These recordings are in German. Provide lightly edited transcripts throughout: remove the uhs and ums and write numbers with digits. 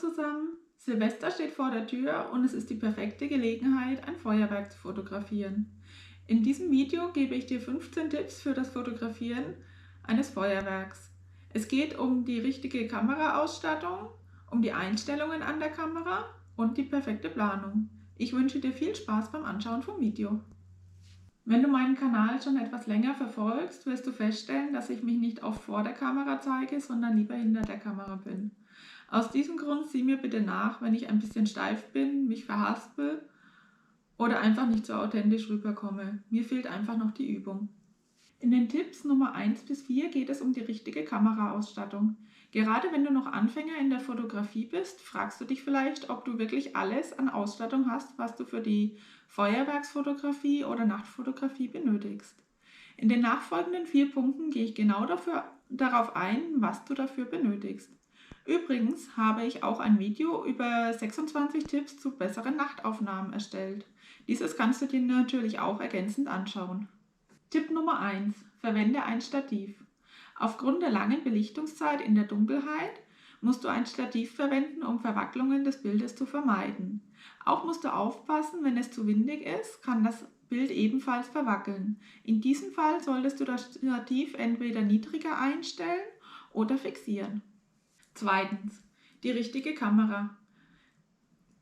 zusammen, Silvester steht vor der Tür und es ist die perfekte Gelegenheit, ein Feuerwerk zu fotografieren. In diesem Video gebe ich dir 15 Tipps für das Fotografieren eines Feuerwerks. Es geht um die richtige Kameraausstattung, um die Einstellungen an der Kamera und die perfekte Planung. Ich wünsche dir viel Spaß beim Anschauen vom Video. Wenn du meinen Kanal schon etwas länger verfolgst, wirst du feststellen, dass ich mich nicht oft vor der Kamera zeige, sondern lieber hinter der Kamera bin. Aus diesem Grund sieh mir bitte nach, wenn ich ein bisschen steif bin, mich verhaspel oder einfach nicht so authentisch rüberkomme. Mir fehlt einfach noch die Übung. In den Tipps Nummer 1 bis 4 geht es um die richtige Kameraausstattung. Gerade wenn du noch Anfänger in der Fotografie bist, fragst du dich vielleicht, ob du wirklich alles an Ausstattung hast, was du für die Feuerwerksfotografie oder Nachtfotografie benötigst. In den nachfolgenden 4 Punkten gehe ich genau darauf ein, was du dafür benötigst. Übrigens habe ich auch ein Video über 26 Tipps zu besseren Nachtaufnahmen erstellt. Dieses kannst du dir natürlich auch ergänzend anschauen. Tipp Nummer 1. Verwende ein Stativ. Aufgrund der langen Belichtungszeit in der Dunkelheit musst du ein Stativ verwenden, um Verwacklungen des Bildes zu vermeiden. Auch musst du aufpassen, wenn es zu windig ist, kann das Bild ebenfalls verwackeln. In diesem Fall solltest du das Stativ entweder niedriger einstellen oder fixieren. Zweitens. Die richtige Kamera.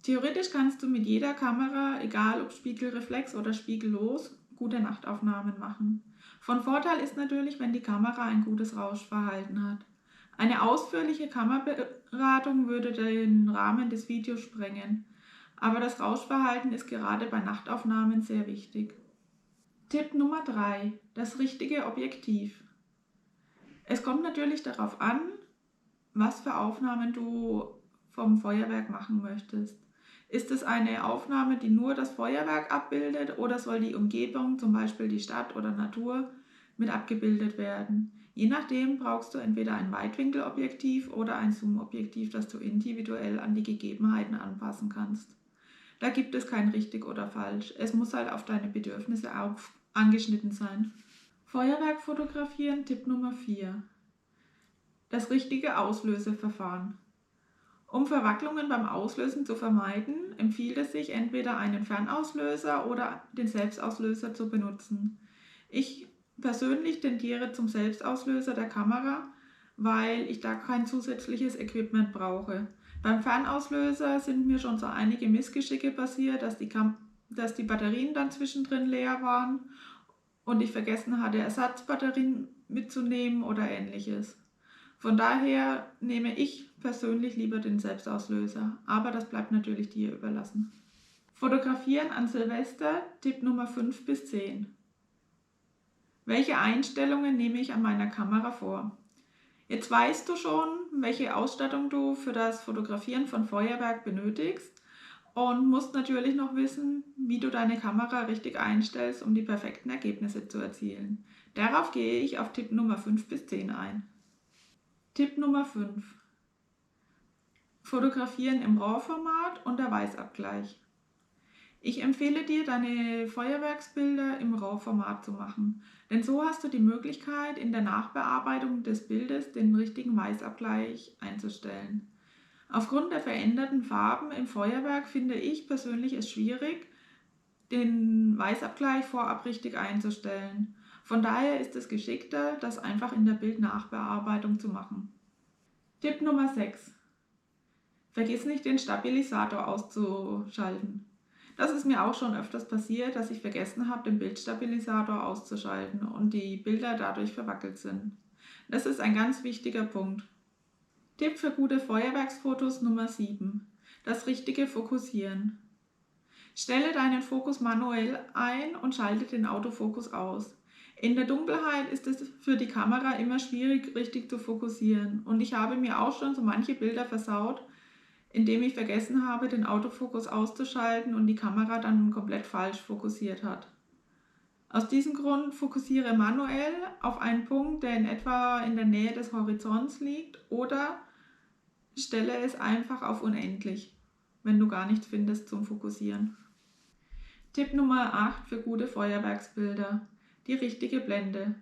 Theoretisch kannst du mit jeder Kamera, egal ob Spiegelreflex oder spiegellos, gute Nachtaufnahmen machen. Von Vorteil ist natürlich, wenn die Kamera ein gutes Rauschverhalten hat. Eine ausführliche Kameraberatung würde den Rahmen des Videos sprengen, aber das Rauschverhalten ist gerade bei Nachtaufnahmen sehr wichtig. Tipp Nummer 3. Das richtige Objektiv. Es kommt natürlich darauf an, was für Aufnahmen du vom Feuerwerk machen möchtest. Ist es eine Aufnahme, die nur das Feuerwerk abbildet, oder soll die Umgebung, zum Beispiel die Stadt oder Natur, mit abgebildet werden? Je nachdem brauchst du entweder ein Weitwinkelobjektiv oder ein Zoomobjektiv, das du individuell an die Gegebenheiten anpassen kannst. Da gibt es kein richtig oder falsch. Es muss halt auf deine Bedürfnisse angeschnitten sein. Feuerwerk fotografieren, Tipp Nummer 4. Das richtige Auslöseverfahren. Um Verwacklungen beim Auslösen zu vermeiden, empfiehlt es sich, entweder einen Fernauslöser oder den Selbstauslöser zu benutzen. Ich persönlich tendiere zum Selbstauslöser der Kamera, weil ich da kein zusätzliches Equipment brauche. Beim Fernauslöser sind mir schon so einige Missgeschicke passiert, dass die Batterien dann zwischendrin leer waren und ich vergessen hatte, Ersatzbatterien mitzunehmen oder ähnliches. Von daher nehme ich persönlich lieber den Selbstauslöser, aber das bleibt natürlich dir überlassen. Fotografieren an Silvester, Tipp Nummer 5 bis 10. Welche Einstellungen nehme ich an meiner Kamera vor? Jetzt weißt du schon, welche Ausstattung du für das Fotografieren von Feuerwerk benötigst und musst natürlich noch wissen, wie du deine Kamera richtig einstellst, um die perfekten Ergebnisse zu erzielen. Darauf gehe ich auf Tipp Nummer 5 bis 10 ein. Tipp Nummer 5. Fotografieren im RAW-Format und der Weißabgleich. Ich empfehle dir, deine Feuerwerksbilder im RAW-Format zu machen, denn so hast du die Möglichkeit, in der Nachbearbeitung des Bildes den richtigen Weißabgleich einzustellen. Aufgrund der veränderten Farben im Feuerwerk finde ich persönlich es schwierig, den Weißabgleich vorab richtig einzustellen. Von daher ist es geschickter, das einfach in der Bildnachbearbeitung zu machen. Tipp Nummer 6. Vergiss nicht, den Stabilisator auszuschalten. Das ist mir auch schon öfters passiert, dass ich vergessen habe, den Bildstabilisator auszuschalten und die Bilder dadurch verwackelt sind. Das ist ein ganz wichtiger Punkt. Tipp für gute Feuerwerksfotos Nummer 7. Das richtige Fokussieren. Stelle deinen Fokus manuell ein und schalte den Autofokus aus. In der Dunkelheit ist es für die Kamera immer schwierig, richtig zu fokussieren, und ich habe mir auch schon so manche Bilder versaut, indem ich vergessen habe, den Autofokus auszuschalten und die Kamera dann komplett falsch fokussiert hat. Aus diesem Grund fokussiere manuell auf einen Punkt, der in etwa in der Nähe des Horizonts liegt, oder stelle es einfach auf unendlich, wenn du gar nichts findest zum Fokussieren. Tipp Nummer 8 für gute Feuerwerksbilder: die richtige Blende.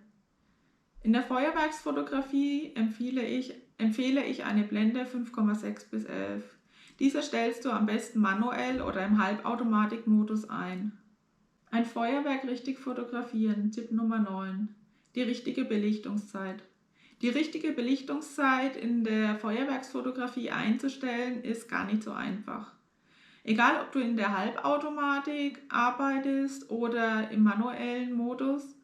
In der Feuerwerksfotografie empfehle ich eine Blende 5,6 bis 11. Diese stellst du am besten manuell oder im Halbautomatikmodus ein. Ein Feuerwerk richtig fotografieren, Tipp Nummer 9. Die richtige Belichtungszeit. Die richtige Belichtungszeit in der Feuerwerksfotografie einzustellen, ist gar nicht so einfach. Egal, ob du in der Halbautomatik arbeitest oder im manuellen Modus,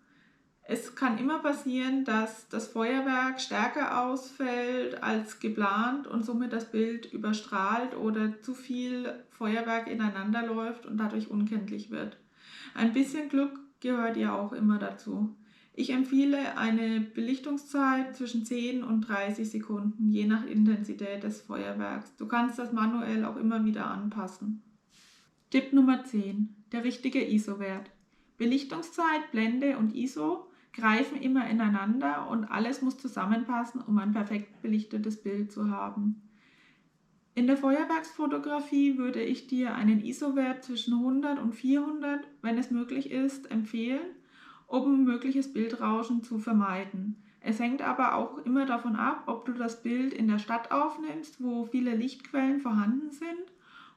es kann immer passieren, dass das Feuerwerk stärker ausfällt als geplant und somit das Bild überstrahlt oder zu viel Feuerwerk ineinander läuft und dadurch unkenntlich wird. Ein bisschen Glück gehört ja auch immer dazu. Ich empfehle eine Belichtungszeit zwischen 10 und 30 Sekunden, je nach Intensität des Feuerwerks. Du kannst das manuell auch immer wieder anpassen. Tipp Nummer 10. Der richtige ISO-Wert. Belichtungszeit, Blende und ISO greifen immer ineinander und alles muss zusammenpassen, um ein perfekt belichtetes Bild zu haben. In der Feuerwerksfotografie würde ich dir einen ISO-Wert zwischen 100 und 400, wenn es möglich ist, empfehlen, um mögliches Bildrauschen zu vermeiden. Es hängt aber auch immer davon ab, ob du das Bild in der Stadt aufnimmst, wo viele Lichtquellen vorhanden sind,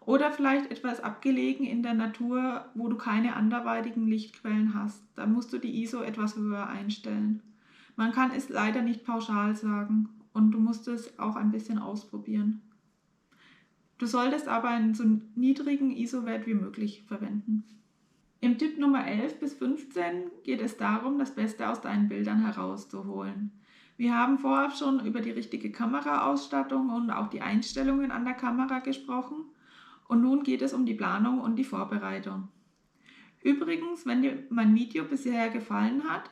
oder vielleicht etwas abgelegen in der Natur, wo du keine anderweitigen Lichtquellen hast. Dann musst du die ISO etwas höher einstellen. Man kann es leider nicht pauschal sagen und du musst es auch ein bisschen ausprobieren. Du solltest aber einen so niedrigen ISO-Wert wie möglich verwenden. Im Tipp Nummer 11 bis 15 geht es darum, das Beste aus deinen Bildern herauszuholen. Wir haben vorab schon über die richtige Kameraausstattung und auch die Einstellungen an der Kamera gesprochen und nun geht es um die Planung und die Vorbereitung. Übrigens, wenn dir mein Video bisher gefallen hat,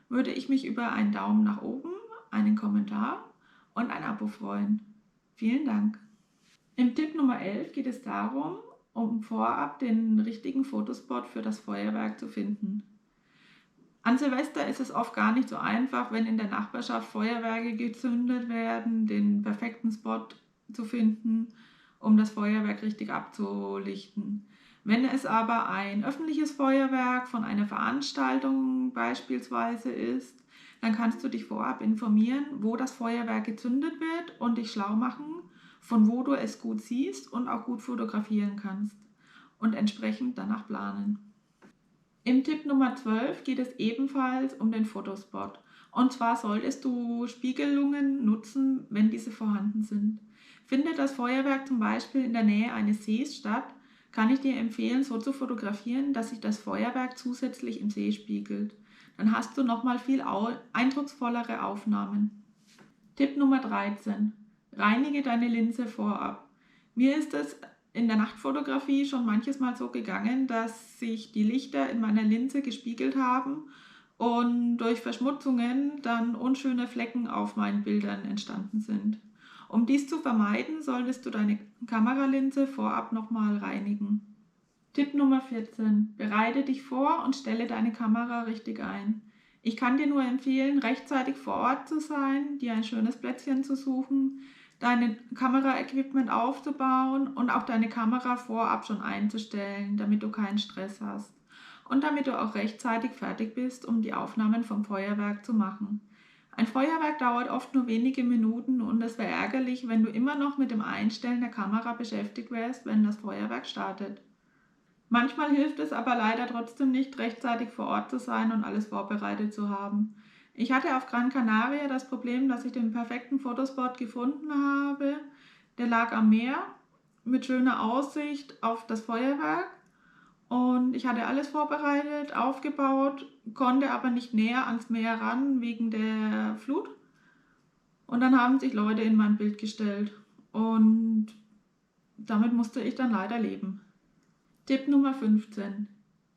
würde ich mich über einen Daumen nach oben, einen Kommentar und ein Abo freuen. Vielen Dank! Im Tipp Nummer 11 geht es darum, um vorab den richtigen Fotospot für das Feuerwerk zu finden. An Silvester ist es oft gar nicht so einfach, wenn in der Nachbarschaft Feuerwerke gezündet werden, den perfekten Spot zu finden, um das Feuerwerk richtig abzulichten. Wenn es aber ein öffentliches Feuerwerk von einer Veranstaltung beispielsweise ist, dann kannst du dich vorab informieren, wo das Feuerwerk gezündet wird und dich schlau machen, von wo du es gut siehst und auch gut fotografieren kannst und entsprechend danach planen. Im Tipp Nummer 12 geht es ebenfalls um den Fotospot. Und zwar solltest du Spiegelungen nutzen, wenn diese vorhanden sind. Findet das Feuerwerk zum Beispiel in der Nähe eines Sees statt, kann ich dir empfehlen, so zu fotografieren, dass sich das Feuerwerk zusätzlich im See spiegelt. Dann hast du nochmal viel eindrucksvollere Aufnahmen. Tipp Nummer 13. Reinige deine Linse vorab. Mir ist es in der Nachtfotografie schon manches Mal so gegangen, dass sich die Lichter in meiner Linse gespiegelt haben und durch Verschmutzungen dann unschöne Flecken auf meinen Bildern entstanden sind. Um dies zu vermeiden, solltest du deine Kameralinse vorab nochmal reinigen. Tipp Nummer 14. Bereite dich vor und stelle deine Kamera richtig ein. Ich kann dir nur empfehlen, rechtzeitig vor Ort zu sein, dir ein schönes Plätzchen zu suchen, dein Kameraequipment aufzubauen und auch deine Kamera vorab schon einzustellen, damit du keinen Stress hast und damit du auch rechtzeitig fertig bist, um die Aufnahmen vom Feuerwerk zu machen. Ein Feuerwerk dauert oft nur wenige Minuten und es wäre ärgerlich, wenn du immer noch mit dem Einstellen der Kamera beschäftigt wärst, wenn das Feuerwerk startet. Manchmal hilft es aber leider trotzdem nicht, rechtzeitig vor Ort zu sein und alles vorbereitet zu haben. Ich hatte auf Gran Canaria das Problem, dass ich den perfekten Fotospot gefunden habe. Der lag am Meer mit schöner Aussicht auf das Feuerwerk und ich hatte alles vorbereitet, aufgebaut, konnte aber nicht näher ans Meer ran wegen der Flut. Und dann haben sich Leute in mein Bild gestellt und damit musste ich dann leider leben. Tipp Nummer 15.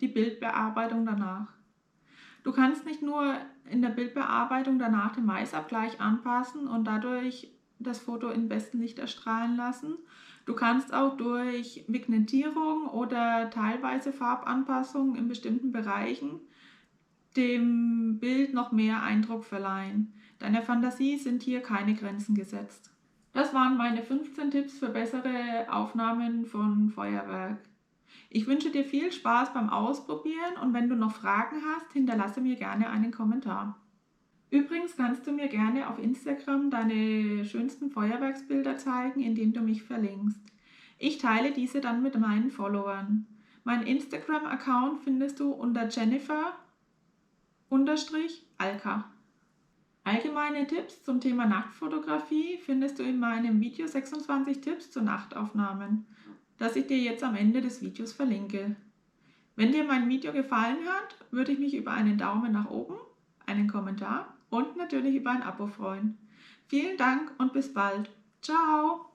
Die Bildbearbeitung danach. Du kannst nicht nur in der Bildbearbeitung danach den Weißabgleich anpassen und dadurch das Foto im besten Licht erstrahlen lassen. Du kannst auch durch Vignettierung oder teilweise Farbanpassung in bestimmten Bereichen dem Bild noch mehr Eindruck verleihen. Deiner Fantasie sind hier keine Grenzen gesetzt. Das waren meine 15 Tipps für bessere Aufnahmen von Feuerwerk. Ich wünsche dir viel Spaß beim Ausprobieren und wenn du noch Fragen hast, hinterlasse mir gerne einen Kommentar. Übrigens kannst du mir gerne auf Instagram deine schönsten Feuerwerksbilder zeigen, indem du mich verlinkst. Ich teile diese dann mit meinen Followern. Mein Instagram-Account findest du unter Jennifer_Alka. Allgemeine Tipps zum Thema Nachtfotografie findest du in meinem Video 26 Tipps zu Nachtaufnahmen, das ich dir jetzt am Ende des Videos verlinke. Wenn dir mein Video gefallen hat, würde ich mich über einen Daumen nach oben, einen Kommentar und natürlich über ein Abo freuen. Vielen Dank und bis bald. Ciao!